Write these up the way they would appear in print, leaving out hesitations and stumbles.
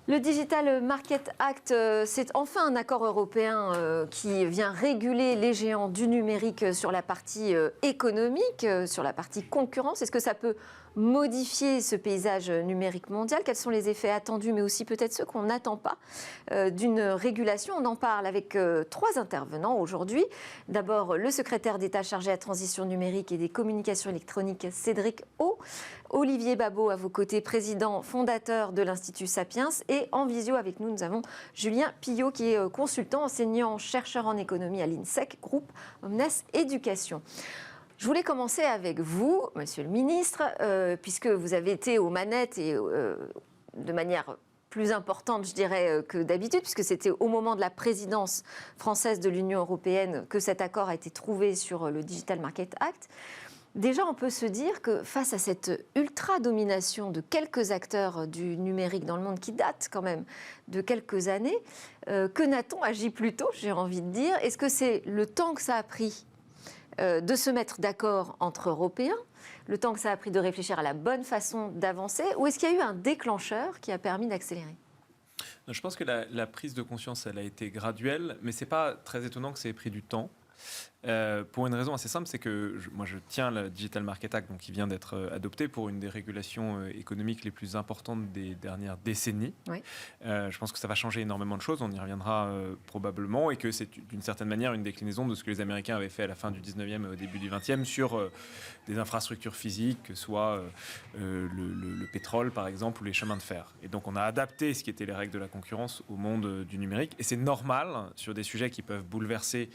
Le Digital Market Act, c'est enfin un accord européen qui vient réguler les géants du numérique sur la partie économique, sur la partie concurrence. Est-ce que ça peut modifier ce paysage numérique mondial? Quels sont les effets attendus, mais aussi peut-être ceux qu'on n'attend pas d'une régulation? On en parle avec trois intervenants aujourd'hui. D'abord, le secrétaire d'État chargé de la transition numérique et des communications électroniques, Cédric O. Olivier Babot, à vos côtés, président fondateur de l'Institut Sapiens. Et en visio avec nous, nous avons Julien Pillot, qui est consultant, enseignant, chercheur en économie à l'INSEC, groupe Omnes Éducation. Je voulais commencer avec vous, Monsieur le Ministre, puisque vous avez été aux manettes et de manière plus importante, je dirais, que d'habitude, puisque c'était au moment de la présidence française de l'Union européenne que cet accord a été trouvé sur le Digital Market Act. Déjà, on peut se dire que face à cette ultra-domination de quelques acteurs du numérique dans le monde qui date quand même de quelques années, que n'a-t-on agi plus tôt, j'ai envie de dire? Est-ce que c'est le temps que ça a pris de se mettre d'accord entre Européens, le temps que ça a pris de réfléchir à la bonne façon d'avancer, ou est-ce qu'il y a eu un déclencheur qui a permis d'accélérer? Je pense que la prise de conscience, elle a été graduelle, mais ce n'est pas très étonnant que ça ait pris du temps. Pour une raison assez simple, c'est que moi je tiens le Digital Market Act, donc, qui vient d'être adopté pour une des régulations économiques les plus importantes des dernières décennies. Oui. Je pense que ça va changer énormément de choses, on y reviendra probablement, et que c'est d'une certaine manière une déclinaison de ce que les Américains avaient fait à la fin du 19e et au début du 20e sur des infrastructures physiques, que ce soit le pétrole par exemple ou les chemins de fer. Et donc on a adapté ce qui étaient les règles de la concurrence au monde du numérique, et c'est normal sur des sujets qui peuvent bouleverser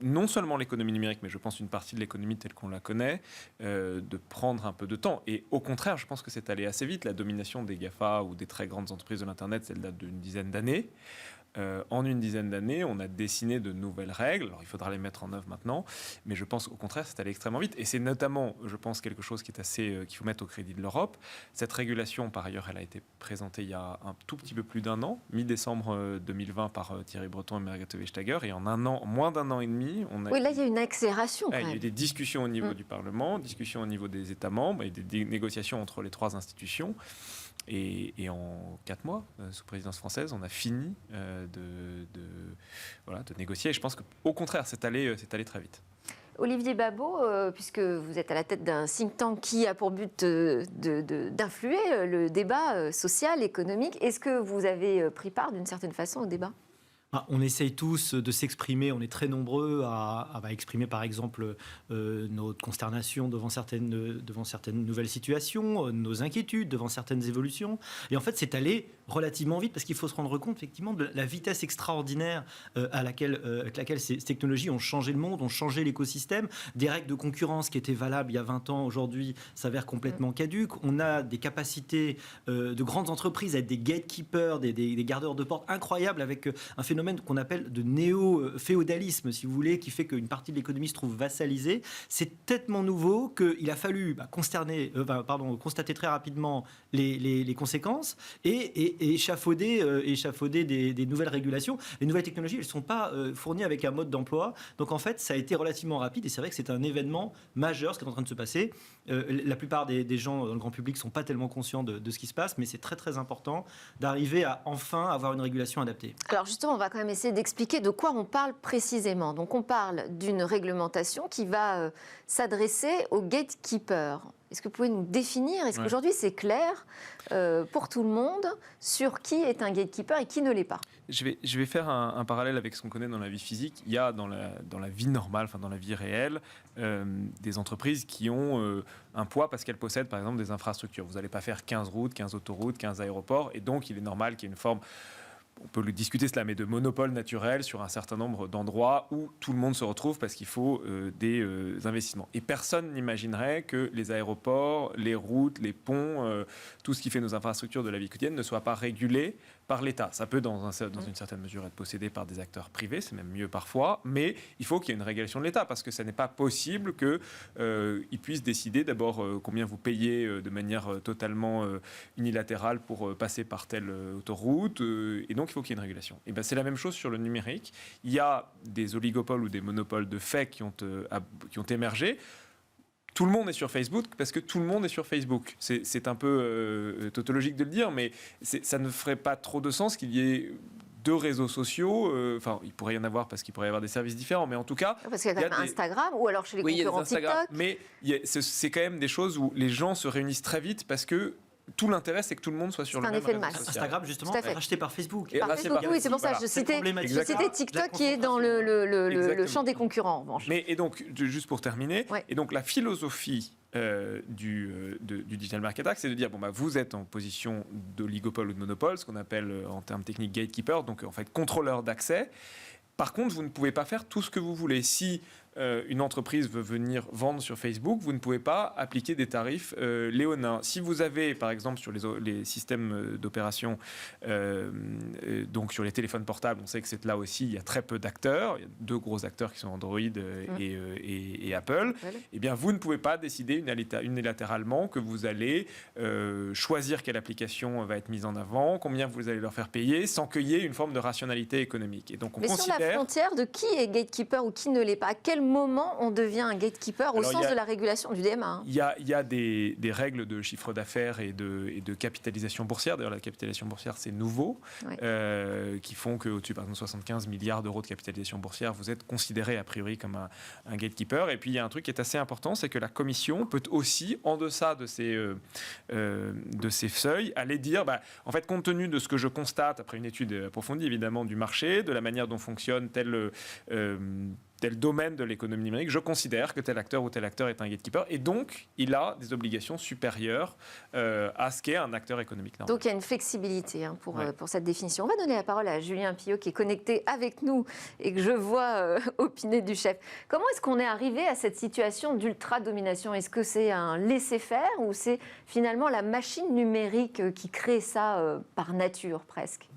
non seulement l'économie numérique, mais je pense une partie de l'économie telle qu'on la connaît, de prendre un peu de temps. Et au contraire, je pense que c'est allé assez vite. La domination des GAFA ou des très grandes entreprises de l'Internet, elle date d'une dizaine d'années. En une dizaine d'années, on a dessiné de nouvelles règles. Alors, il faudra les mettre en œuvre maintenant, mais je pense au contraire, c'est allé extrêmement vite. Et c'est notamment, je pense, quelque chose qui est assez, qu'il faut mettre au crédit de l'Europe. Cette régulation, par ailleurs, elle a été présentée il y a un tout petit peu plus d'un an, mi-décembre 2020, par Thierry Breton et Margrethe Vestager. Et en moins d'un an et demi, on a... Oui, là, il y a une accélération. Il y a eu des discussions au niveau du Parlement, discussions au niveau des États membres et des négociations entre les trois institutions. Et en 4 mois, sous présidence française, on a fini de négocier. Et je pense qu'au contraire, c'est allé très vite. Olivier Babot, puisque vous êtes à la tête d'un think tank qui a pour but d'influer le débat social, économique, est-ce que vous avez pris part d'une certaine façon au débat ? On essaye tous de s'exprimer, on est très nombreux à exprimer par exemple notre consternation devant certaines nouvelles situations, nos inquiétudes devant certaines évolutions. Et en fait, c'est allé relativement vite parce qu'il faut se rendre compte effectivement de la vitesse extraordinaire avec laquelle ces technologies ont changé le monde, ont changé l'écosystème. Des règles de concurrence qui étaient valables il y a 20 ans, aujourd'hui, s'avèrent complètement caduques. On a des capacités de grandes entreprises à être des gatekeepers, des gardeurs de porte incroyables avec un phénomène qu'on appelle de néo-féodalisme, si vous voulez, qui fait qu'une partie de l'économie se trouve vassalisée. C'est tellement nouveau qu'il a fallu constater très rapidement les conséquences et échafauder des nouvelles régulations. Les nouvelles technologies, elles ne sont pas fournies avec un mode d'emploi. Donc en fait, ça a été relativement rapide et c'est vrai que c'est un événement majeur, ce qui est en train de se passer. La plupart des gens dans le grand public ne sont pas tellement conscients de ce qui se passe, mais c'est très très important d'arriver à enfin avoir une régulation adaptée. Alors justement, on va quand même essayer d'expliquer de quoi on parle précisément. Donc on parle d'une réglementation qui va s'adresser aux gatekeepers. Est-ce que vous pouvez nous définir? Est-ce qu'aujourd'hui c'est clair pour tout le monde sur qui est un gatekeeper et qui ne l'est pas? Je vais faire un parallèle avec ce qu'on connaît dans la vie physique. Il y a dans la vie normale, enfin dans la vie réelle, des entreprises qui ont un poids parce qu'elles possèdent par exemple des infrastructures. Vous n'allez pas faire 15 routes, 15 autoroutes, 15 aéroports, et donc il est normal qu'il y ait une forme... On peut le discuter cela, mais de monopole naturel sur un certain nombre d'endroits où tout le monde se retrouve parce qu'il faut des investissements. Et personne n'imaginerait que les aéroports, les routes, les ponts, tout ce qui fait nos infrastructures de la vie quotidienne ne soit pas régulé par l'État. Ça peut, dans une certaine mesure, être possédé par des acteurs privés, c'est même mieux parfois, mais il faut qu'il y ait une régulation de l'État, parce que ce n'est pas possible qu'ils puissent décider d'abord combien vous payez de manière totalement unilatérale pour passer par telle autoroute, et donc il faut qu'il y ait une régulation. Et ben, c'est la même chose sur le numérique. Il y a des oligopoles ou des monopoles de fait qui ont émergé. tout le monde est sur Facebook parce que tout le monde est sur Facebook. C'est un peu tautologique de le dire, mais ça ne ferait pas trop de sens qu'il y ait 2 réseaux sociaux. Enfin, il pourrait y en avoir parce qu'il pourrait y avoir des services différents, mais en tout cas... Parce qu'il y a quand même Instagram, ou alors chez les concurrents TikTok. Mais c'est quand même des choses où les gens se réunissent très vite parce que tout l'intérêt, c'est que tout le monde soit sur le même réseau social. Instagram, justement, est racheté par Facebook. Par Facebook, oui, c'est pour ça que je citais TikTok qui est dans le champ des concurrents, en revanche. Et donc, juste pour terminer, et donc la philosophie du Digital Market Act, c'est de dire, vous êtes en position d'oligopole ou de monopole, ce qu'on appelle en termes techniques gatekeeper, donc en fait contrôleur d'accès. Par contre, vous ne pouvez pas faire tout ce que vous voulez. Si une entreprise veut venir vendre sur Facebook, vous ne pouvez pas appliquer des tarifs léonins. Si vous avez, par exemple, sur les systèmes d'opération, donc sur les téléphones portables, on sait que c'est là aussi, il y a très peu d'acteurs. Il y a 2 gros acteurs qui sont Android et Apple. Eh bien, vous ne pouvez pas décider unilatéralement que vous allez choisir quelle application va être mise en avant, combien vous allez leur faire payer, sans qu'il y ait une forme de rationalité économique. Et donc, on considère... sur la frontière de qui est gatekeeper ou qui ne l'est pas, à quel moment on devient un gatekeeper au sens de la régulation du DMA? Il y a des règles de chiffre d'affaires et de capitalisation boursière. D'ailleurs, la capitalisation boursière, c'est nouveau, qui font qu'au-dessus, par exemple, 75 milliards d'euros de capitalisation boursière, vous êtes considéré a priori comme un gatekeeper. Et puis, il y a un truc qui est assez important, c'est que la Commission peut aussi, en deçà de ces seuils, aller dire, en fait, compte tenu de ce que je constate, après une étude approfondie, évidemment, du marché, de la manière dont fonctionne tel domaine de l'économie numérique, je considère que tel acteur ou tel acteur est un gatekeeper, et donc il a des obligations supérieures à ce qu'est un acteur économique normal. Donc il y a une flexibilité pour cette définition. On va donner la parole à Julien Pillot qui est connecté avec nous et que je vois opiner du chef. Comment est-ce qu'on est arrivé à cette situation d'ultra-domination? Est-ce que c'est un laisser-faire ou c'est finalement la machine numérique qui crée ça par nature presque?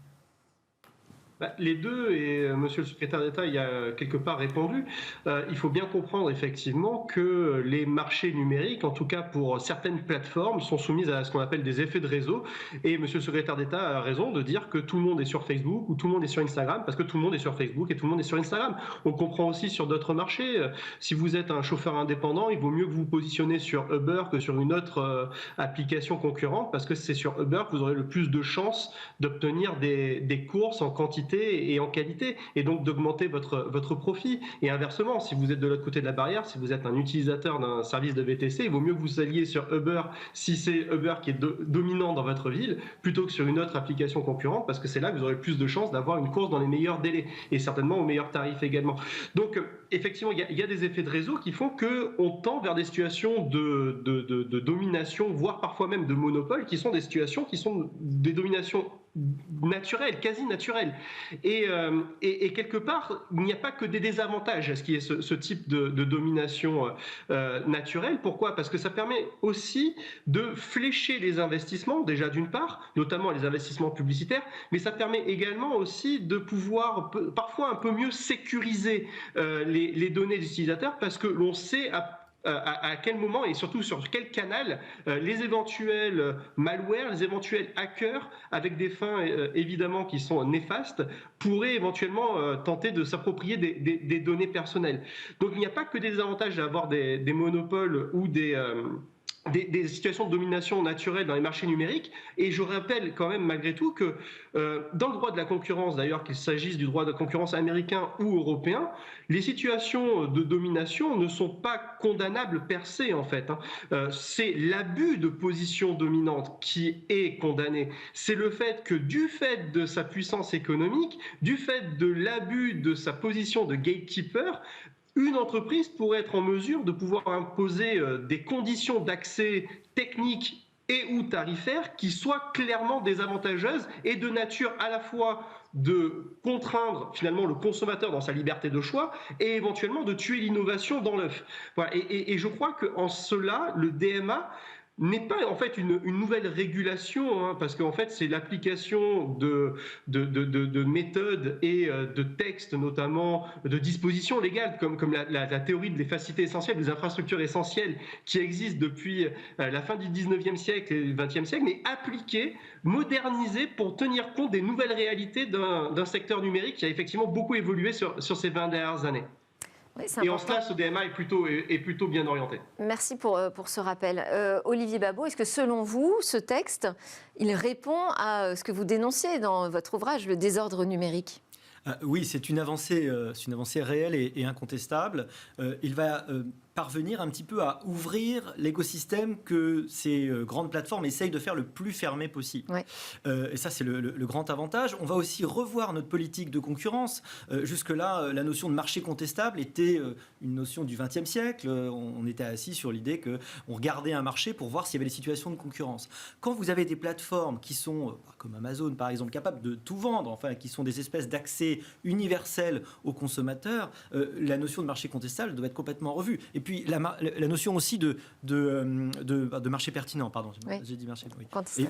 Les deux, et Monsieur le secrétaire d'État y a quelque part répondu. Il faut bien comprendre effectivement que les marchés numériques, en tout cas pour certaines plateformes, sont soumises à ce qu'on appelle des effets de réseau. Et Monsieur le secrétaire d'État a raison de dire que tout le monde est sur Facebook ou tout le monde est sur Instagram, parce que tout le monde est sur Facebook et tout le monde est sur Instagram. On comprend aussi sur d'autres marchés. Si vous êtes un chauffeur indépendant, il vaut mieux que vous vous positionnez sur Uber que sur une autre application concurrente, parce que c'est sur Uber que vous aurez le plus de chances d'obtenir des courses en quantité et en qualité, et donc d'augmenter votre profit. Et inversement, si vous êtes de l'autre côté de la barrière, si vous êtes un utilisateur d'un service de VTC, il vaut mieux que vous alliez sur Uber si c'est Uber qui est dominant dans votre ville, plutôt que sur une autre application concurrente, parce que c'est là que vous aurez plus de chances d'avoir une course dans les meilleurs délais, et certainement aux meilleurs tarifs également. Donc effectivement, il y a des effets de réseau qui font qu'on tend vers des situations de domination, voire parfois même de monopole, qui sont des situations qui sont des dominations naturel, quasi naturel. Et quelque part, il n'y a pas que des désavantages à ce qui est ce type de domination naturelle. Pourquoi? Parce que ça permet aussi de flécher les investissements, déjà d'une part, notamment les investissements publicitaires, mais ça permet également aussi de pouvoir parfois un peu mieux sécuriser les données des utilisateurs, parce que l'on sait à quel moment et surtout sur quel canal les éventuels malwares, les éventuels hackers, avec des fins évidemment qui sont néfastes, pourraient éventuellement tenter de s'approprier des données personnelles. Donc il n'y a pas que des avantages d'avoir des monopoles ou des situations de domination naturelle dans les marchés numériques. Et je rappelle quand même malgré tout que dans le droit de la concurrence, d'ailleurs qu'il s'agisse du droit de la concurrence américain ou européen, les situations de domination ne sont pas condamnables per se en fait. C'est l'abus de position dominante qui est condamné. C'est le fait que du fait de sa puissance économique, du fait de l'abus de sa position de gatekeeper, une entreprise pourrait être en mesure de pouvoir imposer des conditions d'accès techniques et ou tarifaires qui soient clairement désavantageuses et de nature à la fois de contraindre finalement le consommateur dans sa liberté de choix et éventuellement de tuer l'innovation dans l'œuf. Voilà. Et je crois qu'en cela, le DMA n'est pas en fait une nouvelle régulation, parce qu'en fait c'est l'application de méthodes et de textes, notamment de dispositions légales comme la théorie des facilités essentielles, des infrastructures essentielles qui existent depuis la fin du 19e siècle et le 20e siècle, mais appliquées, modernisées pour tenir compte des nouvelles réalités d'un secteur numérique qui a effectivement beaucoup évolué sur ces 20 dernières années. Oui, c'est Et en important. cela, ce DMA est plutôt bien orienté. Merci pour ce rappel. Olivier Babot, est-ce que selon vous, ce texte, il répond à ce que vous dénonciez dans votre ouvrage, le désordre numérique ? Oui, c'est une avancée réelle et incontestable. Il va parvenir un petit peu à ouvrir l'écosystème que ces grandes plateformes essayent de faire le plus fermé possible. Ouais. Et ça, c'est le grand avantage. On va aussi revoir notre politique de concurrence. Jusque-là, la notion de marché contestable était une notion du XXe siècle. On était assis sur l'idée qu'on regardait un marché pour voir s'il y avait des situations de concurrence. Quand vous avez des plateformes qui sont, comme Amazon par exemple, capables de tout vendre, enfin, qui sont des espèces d'accès universel aux consommateurs, la notion de marché contestable doit être complètement revue. Et puis la notion aussi de marché pertinent, pardon, oui. J'ai dit marché. Oui.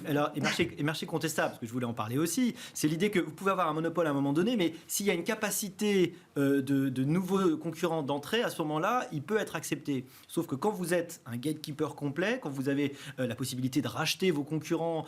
Et marché contestable, parce que je voulais en parler aussi, c'est l'idée que vous pouvez avoir un monopole à un moment donné, mais s'il y a une capacité de nouveaux concurrents d'entrée, à ce moment-là, il peut être accepté. Sauf que quand vous êtes un gatekeeper complet, quand vous avez la possibilité de racheter vos concurrents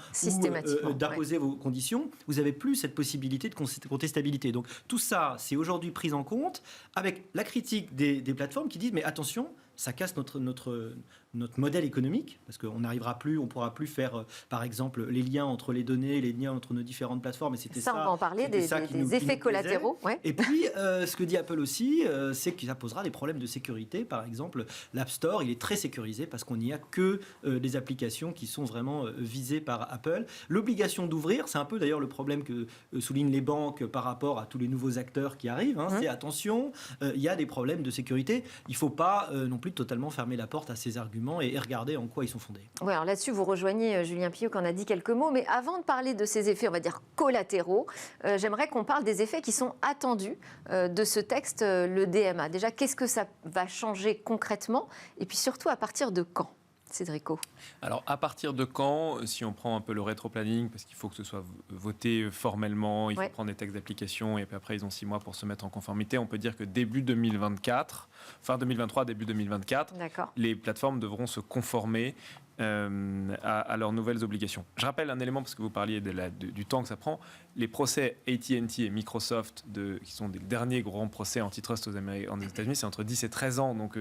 ou d'imposer vos conditions, vous n'avez plus cette possibilité de contestabilité. Donc tout ça, c'est aujourd'hui pris en compte avec la critique des plateformes qui disent mais attention, ça casse notre modèle économique, parce qu'on n'arrivera plus, on ne pourra plus faire, par exemple, les liens entre les données, les liens entre nos différentes plateformes. Et c'était ça, on va en parler, des effets collatéraux. Ouais. Et puis, ce que dit Apple aussi, c'est que ça posera des problèmes de sécurité. Par exemple, l'App Store, il est très sécurisé parce qu'on n'y a que des applications qui sont vraiment visées par Apple. L'obligation d'ouvrir, c'est un peu d'ailleurs le problème que soulignent les banques par rapport à tous les nouveaux acteurs qui arrivent. C'est attention, il y a des problèmes de sécurité. Il ne faut pas non plus totalement fermer la porte à ces arguments et regarder en quoi ils sont fondés. Oui, alors là-dessus, vous rejoignez Julien Pillaud qui en a dit quelques mots, mais avant de parler de ces effets, on va dire collatéraux, j'aimerais qu'on parle des effets qui sont attendus de ce texte, le DMA. Déjà, qu'est-ce que ça va changer concrètement et puis surtout à partir de quand ? Cédrico. Alors, à partir de quand, si on prend un peu le rétro-planning, parce qu'il faut que ce soit voté formellement, il faut prendre des textes d'application, et puis après, ils ont 6 mois pour se mettre en conformité, on peut dire que début 2024, fin 2023, début 2024, les plateformes devront se conformer à leurs nouvelles obligations. Je rappelle un élément, parce que vous parliez du temps que ça prend. Les procès AT&T et Microsoft, qui sont des derniers grands procès antitrust aux États-Unis, c'est entre 10 et 13 ans. Donc,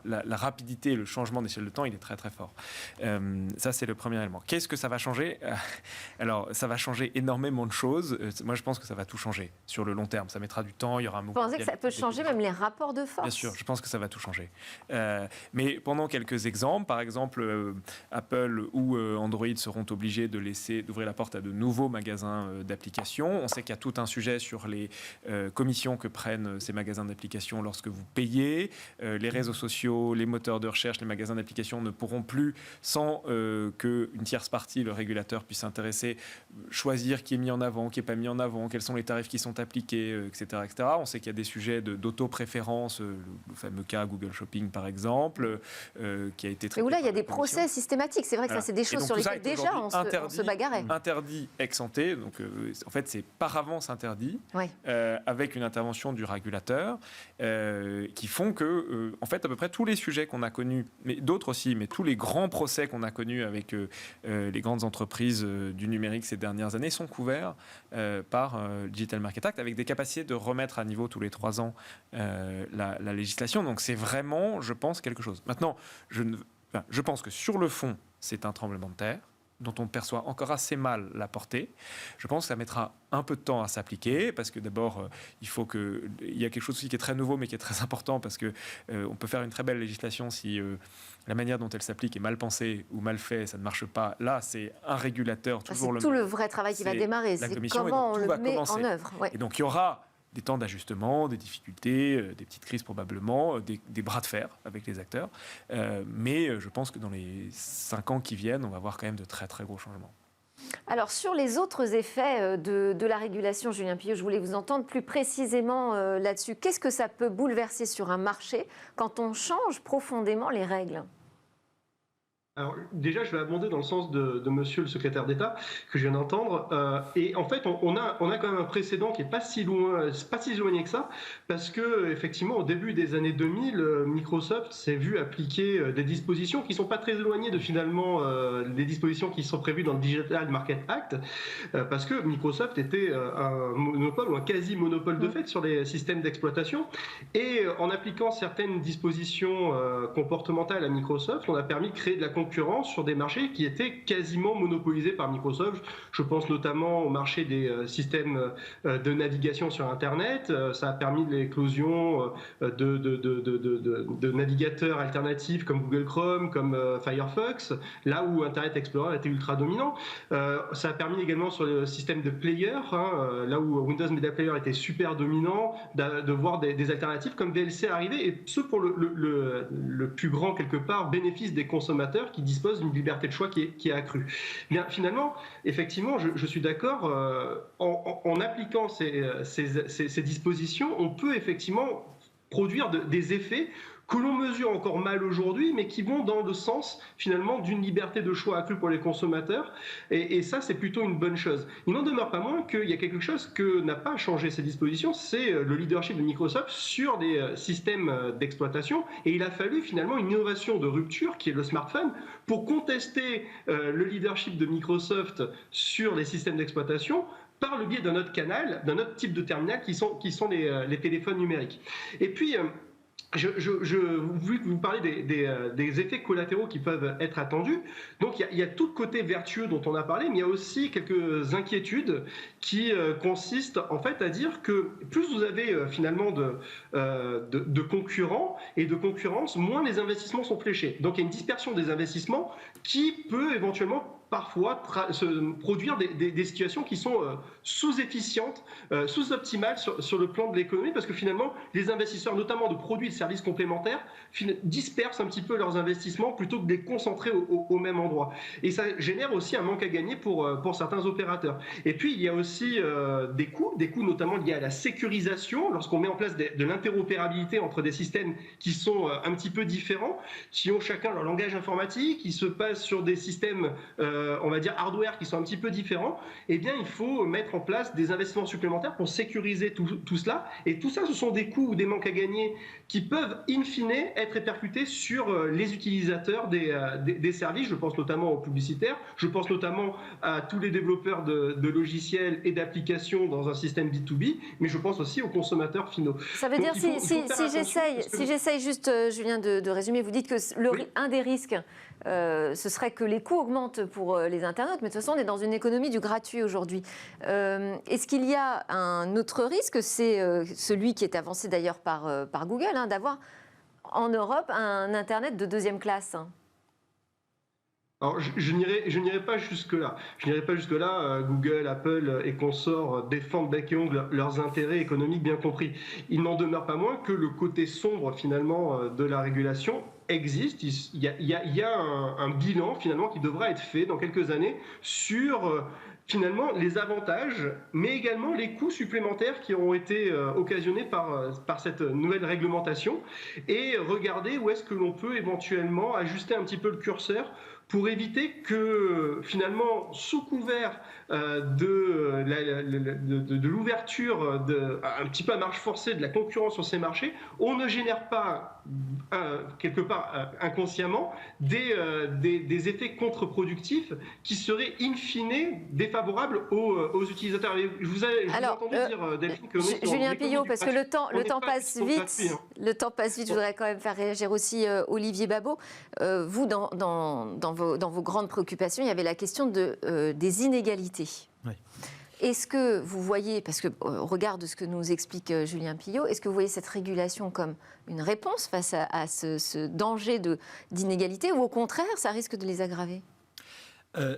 la rapidité, le changement d'échelle de temps, il est très, très fort. Ça, c'est le premier élément. Qu'est-ce que ça va changer ? Alors, ça va changer énormément de choses. Moi, je pense que ça va tout changer sur le long terme. Ça mettra du temps, il y aura un mouvement. Vous pensez que ça peut changer même les rapports de force ? Bien sûr, je pense que ça va tout changer. Mais prenons quelques exemples. Par exemple, Apple ou Android seront obligés d'ouvrir la porte à de nouveaux magasins d'applications. On sait qu'il y a tout un sujet sur les commissions que prennent ces magasins d'applications lorsque vous payez. Les réseaux sociaux, les moteurs de recherche, les magasins d'applications ne pourront plus, sans qu'une tierce partie, le régulateur, puisse s'intéresser, choisir qui est mis en avant, qui n'est pas mis en avant, quels sont les tarifs qui sont appliqués, etc., etc. On sait qu'il y a des sujets d'auto-préférence, le fameux cas Google Shopping, par exemple, qui a été traité. Mais où là, il y a des procès systématiques. C'est vrai que ça, c'est des choses sur lesquelles déjà on se bagarrait. Interdit ex ante. Donc, en fait, c'est par avance interdit, avec une intervention du régulateur, qui font que, en fait, à peu près tous les sujets qu'on a connus, mais d'autres aussi, mais tous les grands procès qu'on a connus avec les grandes entreprises du numérique ces dernières années sont couverts par Digital Market Act, avec des capacités de remettre à niveau tous les 3 ans la législation. Donc, c'est vraiment, je pense, quelque chose. Maintenant, je pense que sur le fond, c'est un tremblement de terre dont on perçoit encore assez mal la portée. Je pense que ça mettra un peu de temps à s'appliquer, parce que d'abord, il y a quelque chose aussi qui est très nouveau, mais qui est très important, parce que on peut faire une très belle législation si la manière dont elle s'applique est mal pensée ou mal faite, ça ne marche pas. Là, c'est un régulateur. C'est tout le vrai travail qui va démarrer. C'est comment on le met en œuvre. Et donc, il y aura des temps d'ajustement, des difficultés, des petites crises probablement, des bras de fer avec les acteurs. Mais je pense que dans les 5 ans qui viennent, on va voir quand même de très très gros changements. Alors sur les autres effets de la régulation, Julien Pillaud, je voulais vous entendre plus précisément là-dessus. Qu'est-ce que ça peut bouleverser sur un marché quand on change profondément les règles ? Alors déjà, je vais abonder dans le sens de Monsieur le secrétaire d'État que je viens d'entendre. Et en fait, on a quand même un précédent qui est pas si loin, pas si éloigné que ça, parce que effectivement, au début des années 2000, Microsoft s'est vu appliquer des dispositions qui sont pas très éloignées de finalement des dispositions qui sont prévues dans le Digital Market Act, parce que Microsoft était un monopole ou un quasi-monopole de fait sur les systèmes d'exploitation. Et en appliquant certaines dispositions comportementales à Microsoft, on a permis de créer de la concurrence sur des marchés qui étaient quasiment monopolisés par Microsoft. Je pense notamment au marché des systèmes de navigation sur Internet. Ça a permis l'éclosion de navigateurs alternatifs comme Google Chrome, comme Firefox, là où Internet Explorer était ultra dominant. Ça a permis également sur le système de player, là où Windows Media Player était super dominant, de voir des alternatives comme VLC arriver, et ce pour le plus grand, quelque part, bénéfice des consommateurs qui disposent d'une liberté de choix qui est accrue. Bien, finalement, effectivement, je suis d'accord, en appliquant ces dispositions, on peut effectivement produire des effets que l'on mesure encore mal aujourd'hui, mais qui vont dans le sens finalement d'une liberté de choix accrue pour les consommateurs, et ça c'est plutôt une bonne chose. Il n'en demeure pas moins qu'il y a quelque chose que n'a pas changé ces dispositions, c'est le leadership de Microsoft sur des systèmes d'exploitation, et il a fallu finalement une innovation de rupture qui est le smartphone pour contester le leadership de Microsoft sur les systèmes d'exploitation par le biais d'un autre canal, d'un autre type de terminal qui sont les téléphones numériques. Et puis vu que vous parlez des effets collatéraux qui peuvent être attendus, donc il y a tout le côté vertueux dont on a parlé, mais il y a aussi quelques inquiétudes qui consistent en fait à dire que plus vous avez finalement de concurrents et de concurrence, moins les investissements sont fléchés. Donc il y a une dispersion des investissements qui peut éventuellement parfois produire des situations qui sont sous-efficientes, sous-optimales sur le plan de l'économie, parce que finalement, les investisseurs, notamment de produits et de services complémentaires, dispersent un petit peu leurs investissements plutôt que de les concentrer au même endroit. Et ça génère aussi un manque à gagner pour certains opérateurs. Et puis, il y a aussi des coûts notamment liés à la sécurisation, lorsqu'on met en place de l'interopérabilité entre des systèmes qui sont un petit peu différents, qui ont chacun leur langage informatique, qui se passent sur des systèmes on va dire hardware qui sont un petit peu différents, eh bien il faut mettre en place des investissements supplémentaires pour sécuriser tout cela. Et tout ça, ce sont des coûts ou des manques à gagner qui peuvent in fine être répercutés sur les utilisateurs des services. Je pense notamment aux publicitaires, je pense notamment à tous les développeurs de logiciels et d'applications dans un système B2B, mais je pense aussi aux consommateurs finaux. Ça veut dire, si j'essaye juste, Julien, de résumer, vous dites que un des risques, ce serait que les coûts augmentent pour les internautes, mais de toute façon, on est dans une économie du gratuit aujourd'hui. Est-ce qu'il y a un autre risque? C'est celui qui est avancé d'ailleurs par Google, d'avoir en Europe un Internet de deuxième classe. Alors, je n'irai pas jusque-là. Google, Apple et consorts défendent bec et ongle leurs intérêts économiques bien compris. Il n'en demeure pas moins que le côté sombre, finalement, de la régulation existe. Il y a un bilan, finalement, qui devra être fait dans quelques années sur finalement les avantages, mais également les coûts supplémentaires qui auront été occasionnés par cette nouvelle réglementation, et regarder où est-ce que l'on peut éventuellement ajuster un petit peu le curseur pour éviter que, finalement, sous couvert de l'ouverture un petit peu à marche forcée de la concurrence sur ces marchés, on ne génère pas, quelque part inconsciemment, des effets contre-productifs qui seraient in fine défavorables aux utilisateurs. Je vous ai entendu dire, Delphine, que Julien Pillot, parce que le temps passe vite. Le temps passe vite. Je voudrais quand même faire réagir aussi Olivier Babot. Vous, dans vos grandes préoccupations, il y avait la question des inégalités. Oui. Est-ce que vous voyez, parce que au regard de ce que nous explique Julien Pillot, est-ce que vous voyez cette régulation comme une réponse face à ce danger d'inégalité, ou au contraire, ça risque de les aggraver ?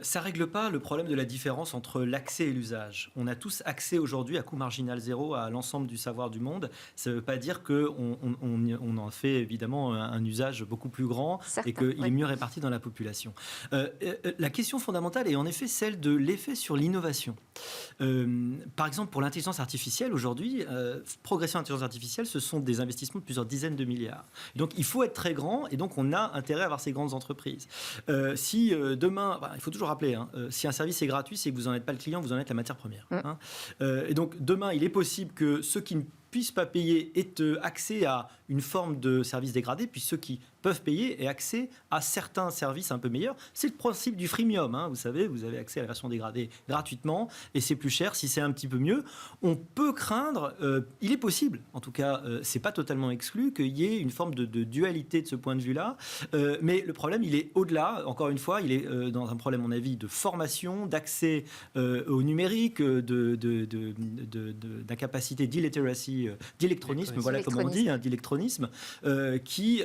Ça ne règle pas le problème de la différence entre l'accès et l'usage. On a tous accès aujourd'hui à coût marginal zéro à l'ensemble du savoir du monde. Ça ne veut pas dire qu'on en fait évidemment un usage beaucoup plus grand. Certes, et qu'il est mieux réparti dans la population. La question fondamentale est en effet celle de l'effet sur l'innovation. Par exemple, pour l'intelligence artificielle, aujourd'hui, progression intelligence artificielle, ce sont des investissements de plusieurs dizaines de milliards. Donc, il faut être très grand, et donc on a intérêt à avoir ces grandes entreprises. Si demain, il faut toujours rappeler, si un service est gratuit, c'est que vous n'en êtes pas le client, vous en êtes la matière première. Et donc, demain, il est possible que ceux qui ne puissent pas payer aient accès à une forme de service dégradé, puis ceux qui peuvent payer aient accès à certains services un peu meilleurs. C'est le principe du freemium. Vous savez, vous avez accès à la version dégradée gratuitement, et c'est plus cher si c'est un petit peu mieux. On peut craindre, il est possible, en tout cas, c'est pas totalement exclu, qu'il y ait une forme de dualité de ce point de vue-là. Mais le problème, il est au-delà. Encore une fois, il est dans un problème, à mon avis, de formation, d'accès au numérique, d'incapacité d'illiteracy, d'électronisme, voilà comment on dit, d'électronisme, qui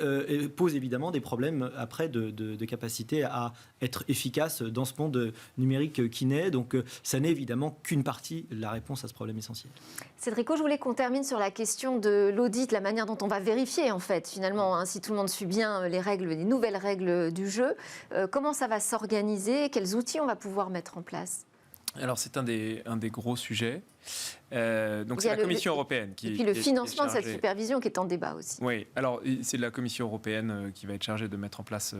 pose évidemment des problèmes après de capacité à être efficace dans ce monde numérique qui naît. Donc ça n'est évidemment qu'une partie de la réponse à ce problème essentiel. Cédrico, je voulais qu'on termine sur la question de l'audit, la manière dont on va vérifier en fait finalement si tout le monde suit bien les nouvelles règles du jeu. Comment ça va s'organiser? Quels outils on va pouvoir mettre en place? Alors c'est un des gros sujets. Donc c'est la Commission européenne qui... Et puis le financement de cette supervision qui est en débat aussi. Oui, alors c'est la Commission européenne qui va être chargée de mettre en place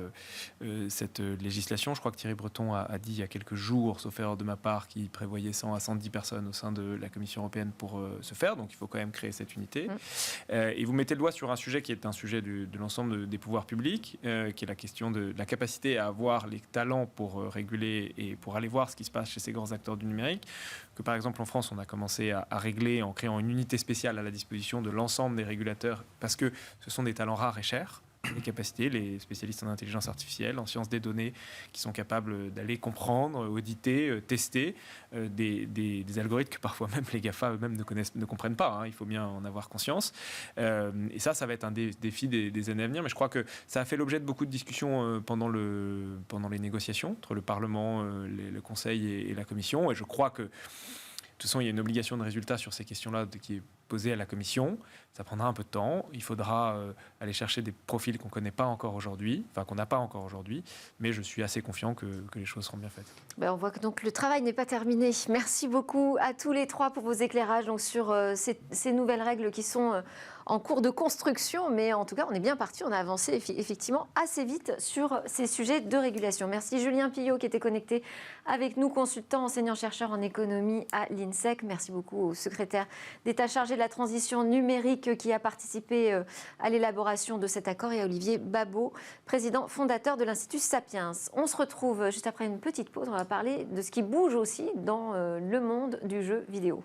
cette législation. Je crois que Thierry Breton a dit il y a quelques jours, sauf erreur de ma part, qu'il prévoyait 100 à 110 personnes au sein de la Commission européenne pour ce faire. Donc il faut quand même créer cette unité. Et vous mettez le doigt sur un sujet qui est un sujet de l'ensemble des pouvoirs publics, qui est la question de la capacité à avoir les talents pour réguler et pour aller voir ce qui se passe chez ces grands acteurs du numérique. Que par exemple en France, on a commencé à régler en créant une unité spéciale à la disposition de l'ensemble des régulateurs, parce que ce sont des talents rares et chers, les capacités, les spécialistes en intelligence artificielle, en sciences des données, qui sont capables d'aller comprendre, auditer, tester des algorithmes que parfois même les GAFA eux-mêmes ne comprennent pas. Il faut bien en avoir conscience. Et ça va être un des défis des années à venir. Mais je crois que ça a fait l'objet de beaucoup de discussions pendant les négociations entre le Parlement, le Conseil et la Commission. Et je crois que de toute façon, il y a une obligation de résultat sur ces questions-là qui est posée à la Commission. Ça prendra un peu de temps. Il faudra aller chercher des profils qu'on ne connaît pas encore aujourd'hui, enfin qu'on n'a pas encore aujourd'hui. Mais je suis assez confiant que les choses seront bien faites. On voit que donc le travail n'est pas terminé. Merci beaucoup à tous les trois pour vos éclairages donc, sur ces nouvelles règles qui sont en cours de construction. Mais en tout cas, on est bien parti. On a avancé effectivement assez vite sur ces sujets de régulation. Merci Julien Pillot qui était connecté avec nous, consultant, enseignant-chercheur en économie à l'INSEC. Merci beaucoup au secrétaire d'État chargé de la transition numérique qui a participé à l'élaboration de cet accord, et à Olivier Babot, président fondateur de l'Institut Sapiens. On se retrouve juste après une petite pause. On va parler de ce qui bouge aussi dans le monde du jeu vidéo.